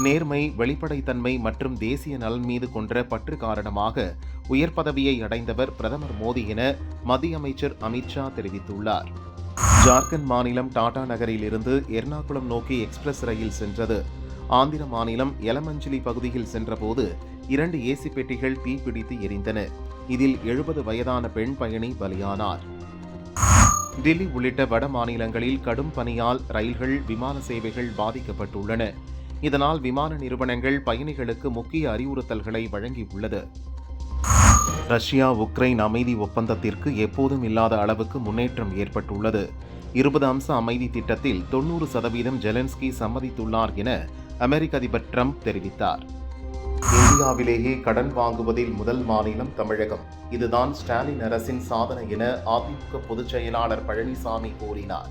நேர்மை, வெளிப்படைத்தன்மை மற்றும் தேசிய நலன் மீது கொண்ட பற்று காரணமாக உயர் பதவியை அடைந்தவர் பிரதமர் மோடி என மத்திய அமைச்சர் அமித்ஷா தெரிவித்துள்ளார். ஜார்க்கண்ட் மாநிலம் டாடா நகரில் இருந்து எர்ணாகுளம் நோக்கி எக்ஸ்பிரஸ் ரயில் சென்றது. ஆந்திர மாநிலம் எலமஞ்சிலி பகுதியில் சென்றபோது 2 ஏசி பெட்டிகள் தீப்பிடித்து எரிந்தன. இதில் 70 வயதான பெண் பயணி பலியானார். டில்லி உள்ளிட்ட வட மாநிலங்களில் கடும் பனியால் ரயில்கள், விமான சேவைகள் பாதிக்கப்பட்டுள்ளன. இதனால் விமான நிறுவனங்கள் பயணிகளுக்கு முக்கிய அறிவுறுத்தல்களை வழங்கியுள்ளது. ரஷ்யா உக்ரைன் அமைதி ஒப்பந்தத்திற்கு எப்போதும் இல்லாத அளவுக்கு முன்னேற்றம் ஏற்பட்டுள்ளது. 20 அம்ச அமைதி திட்டத்தில் 90% ஜெலன்ஸ்கி சம்மதித்துள்ளார் என அமெரிக்க அதிபர் ட்ரம்ப் தெரிவித்தார். இந்தியாவிலேயே கடன் வாங்குவதில் முதல் மாநிலம் தமிழகம். இதுதான் ஸ்டாலின் அரசின் சாதனை என அதிமுக பொதுச் செயலாளர் பழனிசாமி கூறினார்.